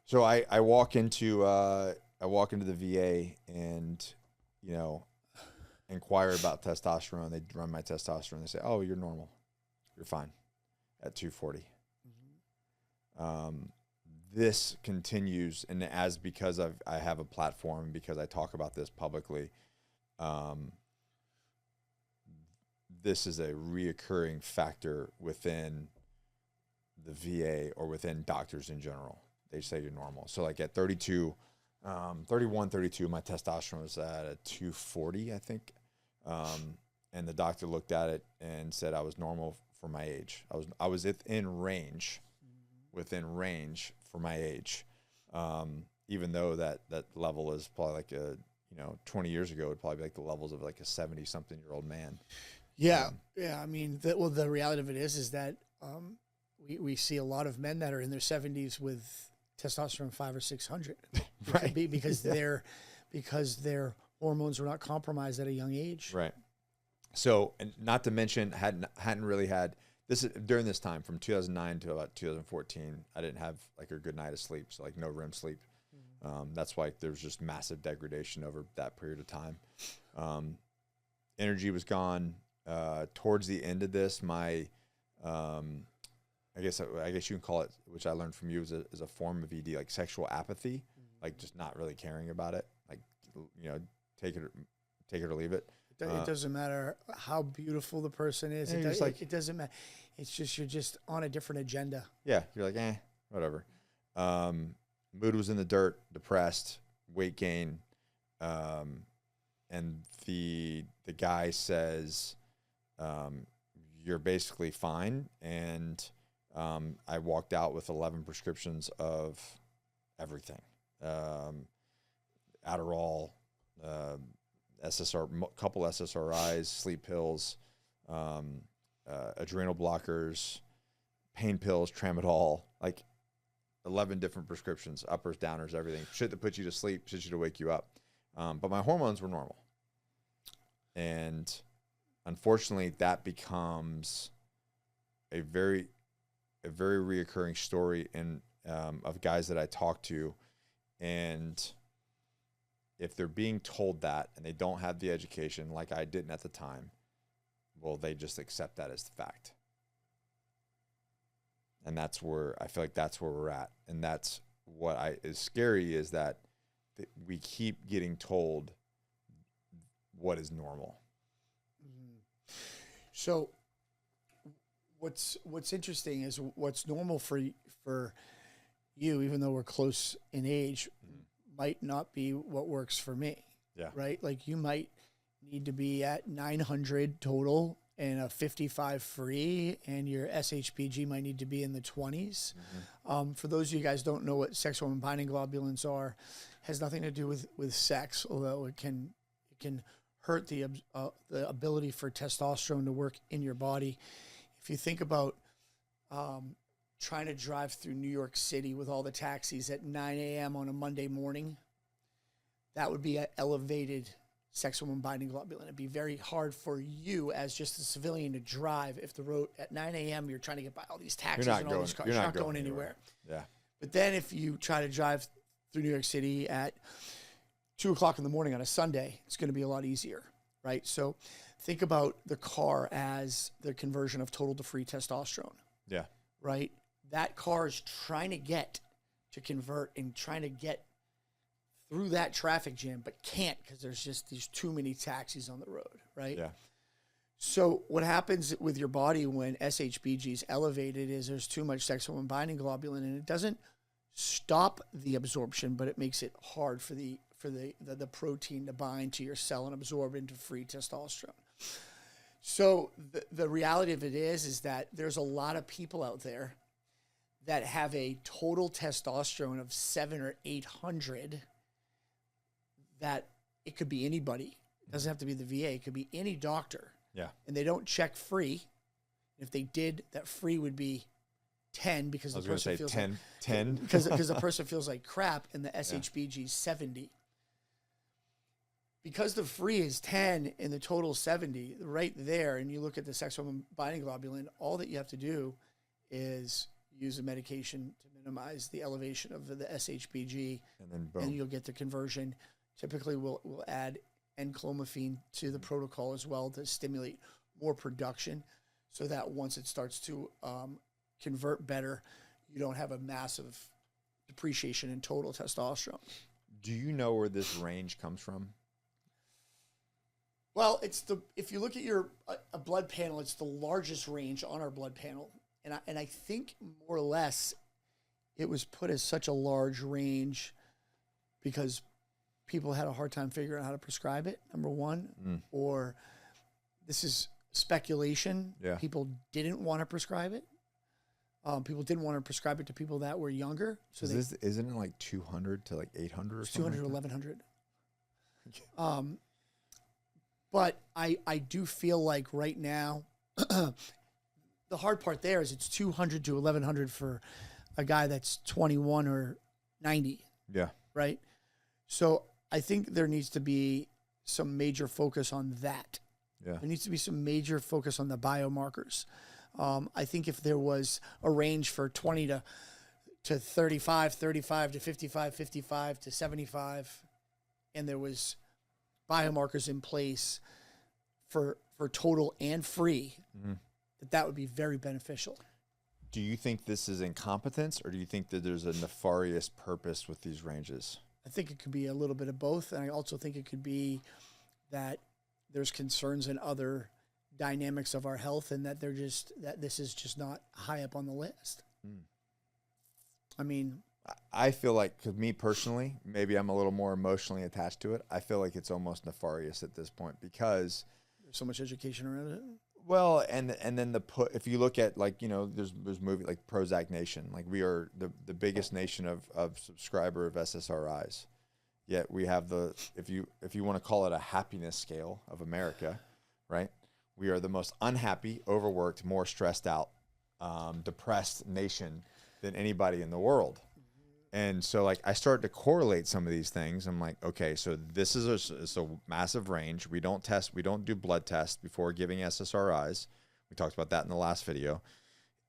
So I walk into the VA and, you know, inquire about testosterone. They run my testosterone. They say, "Oh, you're normal. You're fine at 240." This continues, and because I have a platform, because I talk about this publicly, this is a reoccurring factor within the VA or within doctors in general. They say you're normal. So like at 32, 31, 32, my testosterone was at a 240, I think. And the doctor looked at it and said I was normal for my age. I was within range for my age. Even though that level is probably like 20 years ago, it'd probably be like the levels of like a 70-something-year-old man. Yeah. Yeah. I mean, the reality of it is that, we see a lot of men that are in their 70s with testosterone 500 or 600, Right? Because their hormones were not compromised at a young age. Right. So, and not to mention, hadn't really had this during this time from 2009 to about 2014. I didn't have like a good night of sleep, so like no REM sleep. That's why there was just massive degradation over that period of time. Energy was gone. Towards the end of this, my I guess you can call it, which I learned from you, is a form of ED, like sexual apathy, like just not really caring about it, like take it or leave it. It doesn't matter how beautiful the person is. It doesn't matter. It's just you're just on a different agenda. Yeah, you're like whatever. Mood was in the dirt, depressed, weight gain, and the guy says, you're basically fine, and I walked out with 11 prescriptions of everything. Adderall, couple SSRIs, sleep pills, adrenal blockers, pain pills, tramadol, like 11 different prescriptions, uppers, downers, everything. Shit that puts you to sleep, shit to wake you up. But my hormones were normal. And unfortunately, that becomes a very reoccurring story of guys that I talk to. And if they're being told that and they don't have the education like I didn't at the time, well, they just accept that as the fact. And that's where I feel like that's where we're at. And that's what is scary, is that we keep getting told what is normal. So what's interesting is what's normal for you, even though we're close in age, might not be what works for me. Yeah. Right? Like you might need to be at 900 total and a 55 free, and your SHBG might need to be in the 20s. For those of you guys don't know what sex hormone binding globulins are, has nothing to do with sex, although it can hurt the ability for testosterone to work in your body. If you think about trying to drive through New York City with all the taxis at 9 a.m. on a Monday morning, that would be an elevated sex hormone binding globulin. It'd be very hard for you as just a civilian to drive if the road at 9 a.m. you're trying to get by all these taxis and all these cars. You're not going anywhere. Yeah. But then if you try to drive through New York City at 2 o'clock in the morning on a Sunday, it's going to be a lot easier, right? So think about the car as the conversion of total to free testosterone. Yeah. Right? That car is trying to convert and trying to get through that traffic jam, but can't because there's too many taxis on the road, right? Yeah. So what happens with your body when SHBG is elevated is there's too much sex hormone binding globulin, and it doesn't stop the absorption, but it makes it hard for the protein to bind to your cell and absorb into free testosterone. So the reality of it is that there's a lot of people out there that have a total testosterone of 700 or 800, that it could be anybody. It doesn't have to be the VA. It could be any doctor. Yeah. And they don't check free. If they did, that free would be 10 because the person feels 10 because the person feels like crap, and the SHBG is 70. Because the free is 10 and the total is 70, right there, and you look at the sex hormone binding globulin, all that you have to do is use a medication to minimize the elevation of the SHBG, And then boom. and you'll get the conversion. Typically, we'll add N-clomiphene to the protocol as well to stimulate more production, so that once it starts to convert better, you don't have a massive depreciation in total testosterone. Do you know where this range comes from? Well, if you look at a blood panel, it's the largest range on our blood panel, and I think more or less it was put as such a large range because people had a hard time figuring out how to prescribe it. Number one, or this is speculation. Yeah. People didn't want to prescribe it. People didn't want to prescribe it to people that were younger. So Isn't it like 200 to like 800 or something? 200 to 1100. But I do feel like right now, the hard part there is it's 200 to 1100 for a guy that's 21 or 90. Yeah. Right. So I think there needs to be some major focus on that. Yeah. There needs to be some major focus on the biomarkers. I think if there was a range for 20 to 35, 35 to 55, 55 to 75, and there was biomarkers in place for total and free, that would be very beneficial. Do you think this is incompetence, or do you think that there's a nefarious purpose with these ranges? I think it could be a little bit of both, and I also think it could be that there's concerns in other dynamics of our health, and that this is just not high up on the list. I mean, I feel like, because me personally, maybe I'm a little more emotionally attached to it. I feel like it's almost nefarious at this point because there's so much education around it. Well, and then if you look at, like, you know, there's movie like Prozac Nation, like we are the biggest nation of subscriber of SSRIs, yet we have if you want to call it a happiness scale of America, right? We are the most unhappy, overworked, more stressed out, depressed nation than anybody in the world. And so, like, I started to correlate some of these things. I'm like, okay, so this is a massive range. We don't do blood tests before giving SSRIs. We talked about that in the last video.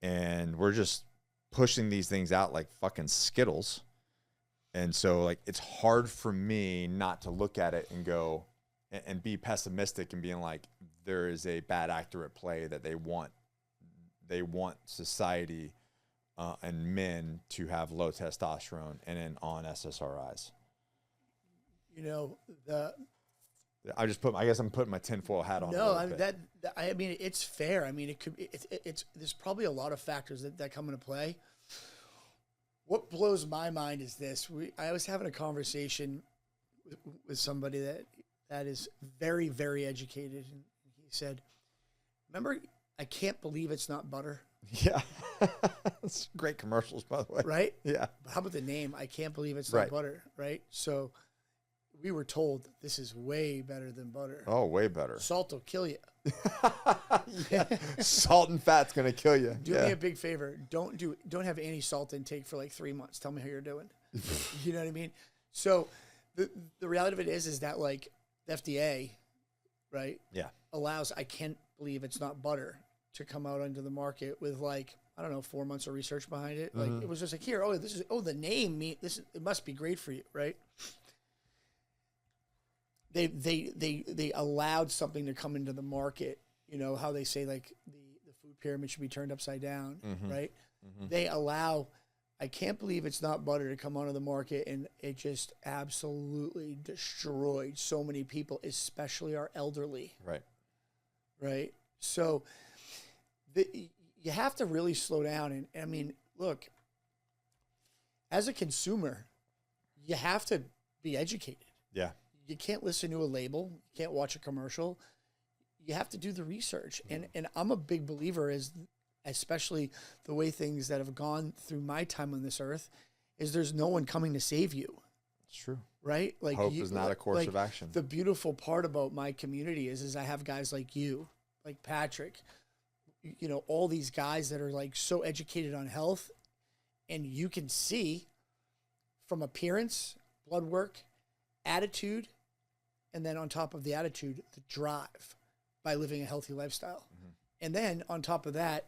And we're just pushing these things out like fucking Skittles. And so, like, it's hard for me not to look at it and go and be pessimistic and being like, there is a bad actor at play that they want society and men to have low testosterone and then on SSRIs. You know, I guess I'm putting my tinfoil hat on. No, I mean it's fair. I mean, it could. It's there's probably a lot of factors that come into play. What blows my mind is this: I was having a conversation with somebody that is very, very educated, and he said, "Remember, I can't believe it's not butter." Yeah, it's great commercials, by the way. Right? Yeah. But how about the name? I can't believe it's not butter. Right? So we were told this is way better than butter. Oh, way better. Salt will kill you. Yeah. Salt and fat's gonna kill you. Do me a big favor. Don't have any salt intake for like 3 months. Tell me how you're doing. You know what I mean? So the reality of it is that, like, the FDA, right? Yeah. Allows, I can't believe it's not butter, to come out onto the market with, like, I don't know, 4 months of research behind it. Like, it was just like, here, the name, it must be great for you, right? They allowed something to come into the market. You know how they say, like, the food pyramid should be turned upside down, right? They allow, I can't believe it's not butter, to come onto the market, and it just absolutely destroyed so many people, especially our elderly. Right. Right. So you have to really slow down. And I mean, look, as a consumer, you have to be educated. Yeah. You can't listen to a label. You can't watch a commercial. You have to do the research. And I'm a big believer, especially the way things that have gone through my time on this earth, is there's no one coming to save you. It's true. Right? Like, hope is not a course of action. The beautiful part about my community is I have guys like you, like Patrick, you know, all these guys that are, like, so educated on health, and you can see from appearance, blood work, attitude, and then on top of the attitude, the drive by living a healthy lifestyle. And then on top of that,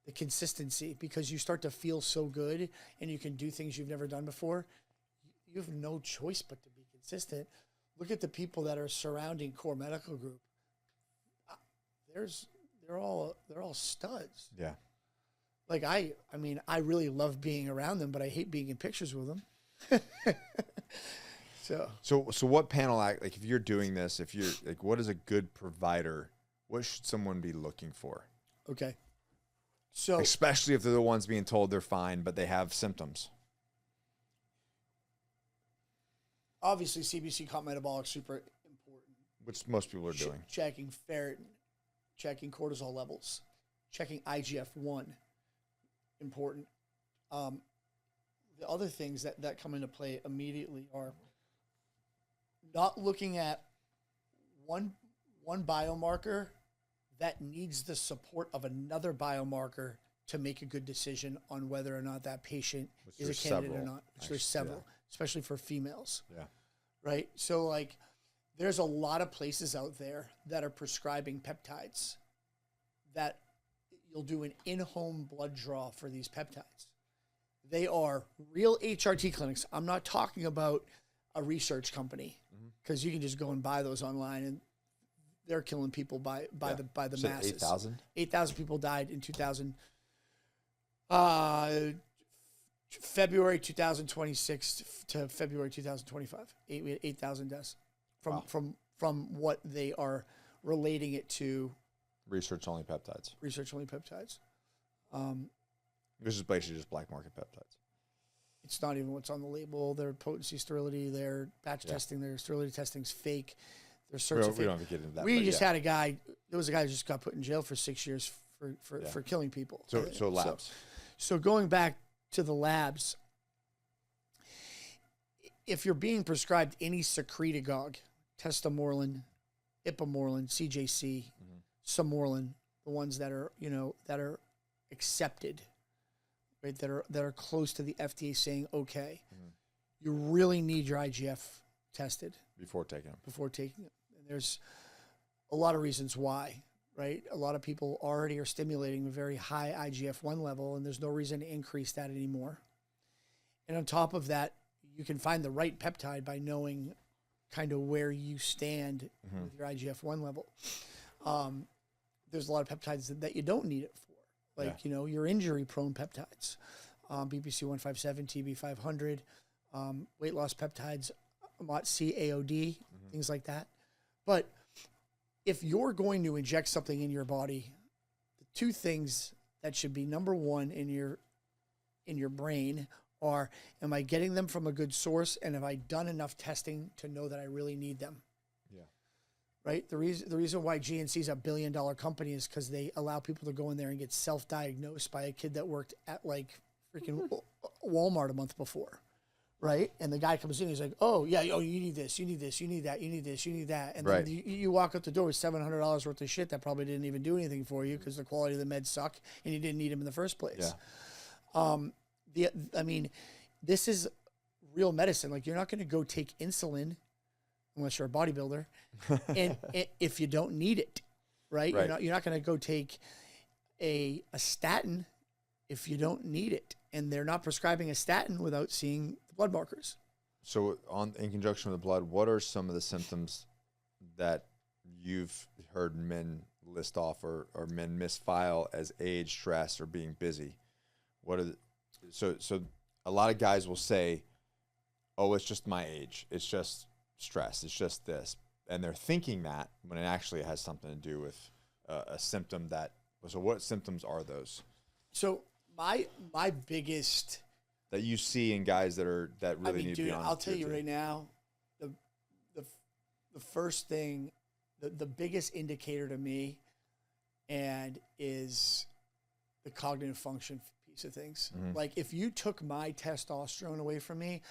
the consistency, because you start to feel so good and you can do things you've never done before. You have no choice but to be consistent. Look at the people that are surrounding Core Medical Group. They're all studs. Yeah. Like I mean, I really love being around them, but I hate being in pictures with them. So what panel act, like if you're doing this, if you're like, what is a good provider? What should someone be looking for? Okay. So especially if they're the ones being told they're fine, but they have symptoms. Obviously, CBC comp metabolic super important. Which most people are doing. Checking ferritin, checking cortisol levels, checking IGF-1, important. The other things that come into play immediately are not looking at one biomarker that needs the support of another biomarker to make a good decision on whether or not that patient is a candidate or not. Which there's several, especially for females. Yeah. Right? So, like, there's a lot of places out there that are prescribing peptides that you'll do an in-home blood draw for these peptides. They are real HRT clinics. I'm not talking about a research company, because you can just go and buy those online, and they're killing people by the masses. 8,000 people died in 2000. February 2026 to February 2025. We had 8,000 deaths from what they are relating it to. Research only peptides. This is basically just black market peptides. It's not even what's on the label. Their potency, sterility, their batch testing, their sterility testing's fake. Their certs are fake. We don't have to get into that. We just had a guy. There was a guy who just got put in jail for 6 years for killing people. So labs. So going back to the labs, if you're being prescribed any secretagogue, testosterone, ipamorelin, CJC, Samorelin, the ones that are accepted, right? That are close to the FDA saying okay, you really need your IGF tested before taking them. And there's a lot of reasons why, right? A lot of people already are stimulating a very high IGF-1 level, and there's no reason to increase that anymore. And on top of that, you can find the right peptide by knowing kind of where you stand with your IGF-1 level. There's a lot of peptides that you don't need it for, like, your injury-prone peptides, BPC 157, TB 500, weight loss peptides, MOTC, AOD, things like that. But if you're going to inject something in your body, the two things that should be number one in your brain are, am I getting them from a good source, and have I done enough testing to know that I really need them? Yeah. Right? The reason why GNC is $1 billion company is because they allow people to go in there and get self-diagnosed by a kid that worked at like freaking Walmart a month before. Right? And the guy comes in, he's like, oh, yeah, you need this, you need this, you need that, you need this, you need that. And then you walk out the door with $700 worth of shit that probably didn't even do anything for you because the quality of the meds suck and you didn't need them in the first place. Yeah. I mean, this is real medicine. Like, you're not going to go take insulin unless you're a bodybuilder, and if you don't need it, right? You're not going to go take a statin if you don't need it. And they're not prescribing a statin without seeing the blood markers. So in conjunction with the blood, what are some of the symptoms that you've heard men list off or men misfile as age, stress, or being busy? What are so a lot of guys will say, oh, it's just my age. It's just stress. It's just this. And they're thinking that when it actually has something to do with a symptom that, so what symptoms are those? So my biggest that you see in guys that really need to be on. I'll tell you right now, the first thing, the biggest indicator to me, and is the cognitive function piece of things. Like, if you took my testosterone away from me,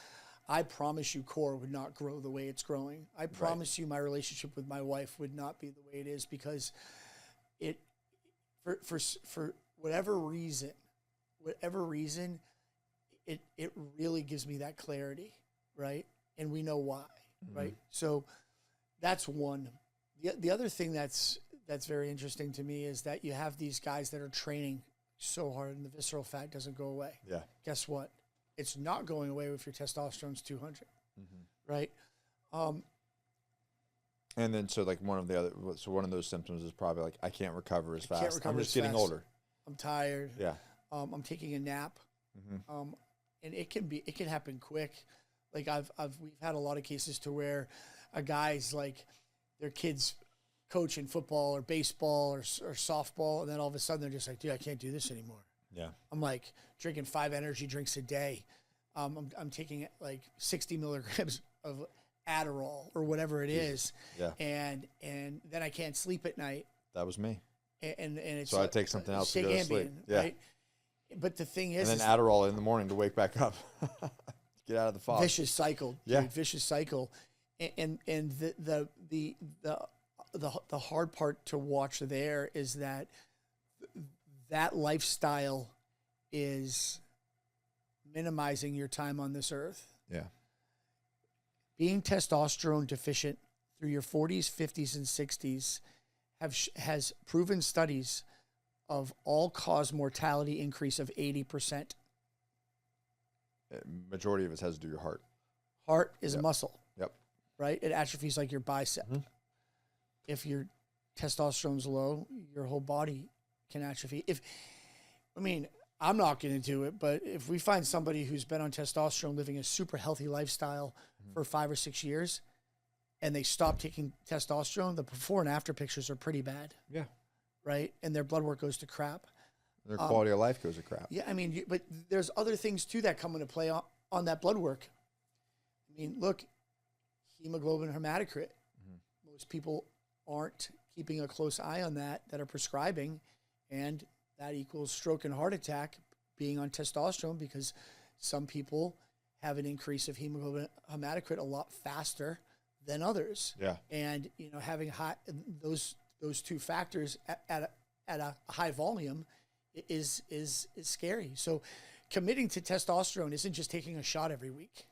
I promise you core would not grow the way it's growing. I promise you my relationship with my wife would not be the way it is, because it, for whatever reason, it really gives me that clarity, right? And we know why, right? So that's one. The other thing that's very interesting to me is that you have these guys that are training so hard and the visceral fat doesn't go away. Yeah. Guess what? It's not going away if your testosterone's 200, right? And then, so like one of those symptoms is probably like, I can't recover as fast. Can't recover I'm just as getting fast. older. I'm tired. Yeah. I'm taking a nap. And it can happen quick. Like we've had a lot of cases to where a guy's like, their kids coaching football or baseball or softball, and then all of a sudden they're just like, dude, I can't do this anymore. Yeah. I'm like drinking 5 energy drinks a day. I'm taking like 60 milligrams of Adderall or whatever it is. Yeah. And then I can't sleep at night. That was me. And it's so I take something else to go to sleep. Yeah. Right? But the thing is, and then Adderall in the morning to wake back up. Get out of the fog. Vicious cycle. Dude, yeah. Vicious cycle. And the hard part to watch there is that lifestyle is minimizing your time on this earth. Yeah. Being testosterone deficient through your 40s, 50s, and 60s has proven studies of all-cause mortality increase of 80%. Majority of it has to do with your heart. Heart is a muscle. Yep. Right? It atrophies like your bicep. If your testosterone's low, your whole body can atrophy. I'm not going to do it, but if we find somebody who's been on testosterone living a super healthy lifestyle for 5 or 6 years and they stop taking testosterone, the before and after pictures are pretty bad. Yeah. Right? And their blood work goes to crap. Their quality of life goes to crap. Yeah, but there's other things too that come into play on that blood work. Look, hemoglobin hematocrit. Most people aren't keeping a close eye on that are prescribing, and that equals stroke and heart attack being on testosterone, because some people have an increase of hemoglobin hematocrit a lot faster than others. Yeah. And having those two factors at a high volume is scary. So committing to testosterone isn't just taking a shot every week.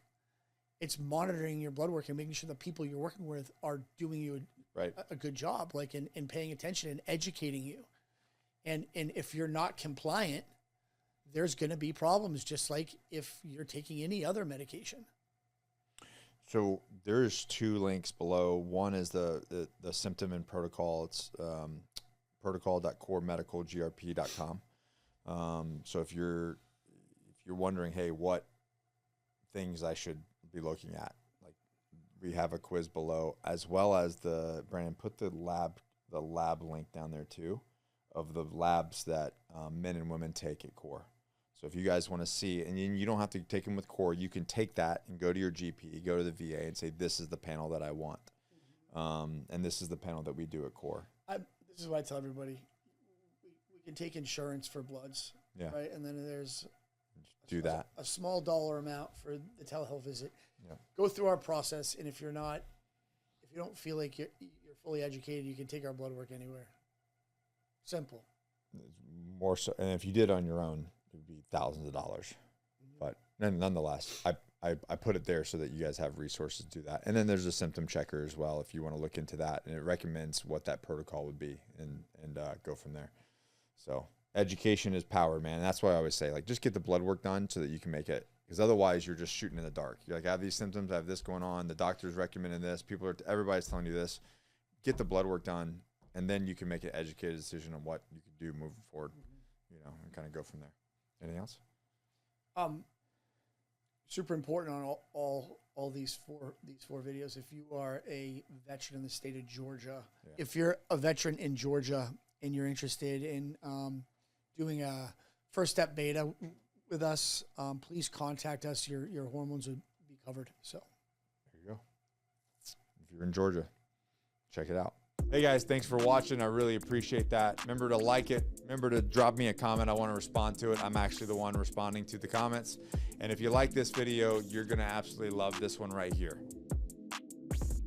It's monitoring your blood work and making sure the people you're working with are doing you a good job, like in paying attention and educating you. And if you're not compliant, there's going to be problems, just like if you're taking any other medication. So there's 2 links below. One is the symptom and protocol. It's protocol.coremedicalgrp.com. So if you're wondering, hey, what things I should be looking at, like, we have a quiz below, as well as Brandon, put the lab link down there too, of the labs that men and women take at Core. So if you guys want to see, and you don't have to take them with Core, you can take that and go to your GP, go to the VA, and say, this is the panel that I want. And this is the panel that we do at Core. This is what I tell everybody. We can take insurance for bloods, right? And then there's a small dollar amount for the telehealth visit. Yeah. Go through our process, and if you don't feel like you're fully educated, you can take our blood work anywhere. Simple. More so, and if you did on your own, it would be thousands of dollars. But nonetheless, I put it there so that you guys have resources to do that. And then there's a symptom checker as well if you want to look into that, and it recommends what that protocol would be, and go from there. So education is power, man. That's why I always say, like, just get the blood work done so that you can make it, because otherwise you're just shooting in the dark. You're like, I have these symptoms, I have this going on, the doctor's recommending this, everybody's telling you this. Get the blood work done, and then you can make an educated decision on what you can do moving forward, and kind of go from there. Anything else? Super important on all these four videos. If you are a veteran in the state of Georgia, if you're a veteran in Georgia and you're interested in doing a first step beta with us, please contact us. Your hormones would be covered. So there you go. If you're in Georgia, check it out. Hey guys, thanks for watching. I really appreciate that. Remember to like it. Remember to drop me a comment. I want to respond to it. I'm actually the one responding to the comments. And if you like this video, you're going to absolutely love this one right here.